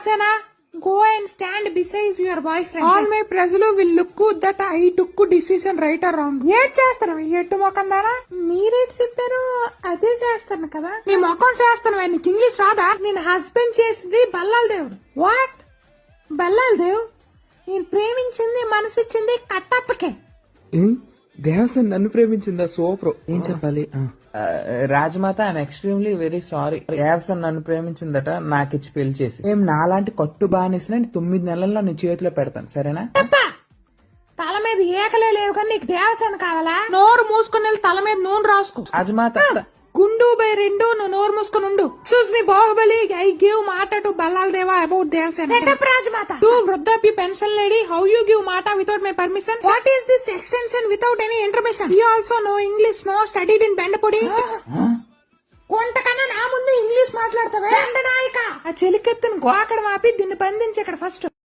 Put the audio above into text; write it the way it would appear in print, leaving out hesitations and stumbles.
Devasena, go and stand beside your boyfriend. All my ప్రజలు will look that I took decision right or wrong. ఏడ్ చేస్తాను ఎట్టు మొఖం దానా? మీరేట్ చెప్పారు అదే చేస్తాను కదా. నీ మొఖం చేస్తాను, నీకు ఇంగ్లీష్ రాదా? నేను హస్బెండ్ చేసింది బల్లాల దేవుడు. వాట్? బల్లాల దేవ్? నేను ప్రేమించింది మనసిచ్చింది కట్టప్పకే. దేవసేన నన్ను ప్రేమించిందా? సూపర్. ఏం చెప్పాలి? Rajamata, I'm extremely very sorry. Devasena నన్ను ప్రేమించిందట, నాకిచ్చి పెళ్లి చేసి. ఏం నాలాంటి కట్టు బానిసిన 9 నెలల్లో నీ చేతిలో పెడతాను, సరేనా? తల మీద ఏకలే లేవు కానీ నీకు దేవసేన కావాలా? నోరు మూసుకుని తల మీద నూనె రాసుకో. రాజమాత, గుండు బై 2 నువ్వు నోరు మూసుకుని ఉండు. Choose me Baahubali, I give మాట to Ballala Deva about Devasena. Rajamata, to వృద్ధాప్య pension lady, how you give మాట without my permission? What is this extension without any intermission? You also no English, no studied in Bendapodi. కొంటకన్నా నా ముందు ఇంగ్లీష్ మాట్లాడతావే నాయక. ఆ చెలికెత్తును గోకడం ఆపి దీన్ని బంధించి ఇక్కడ ఫస్ట్.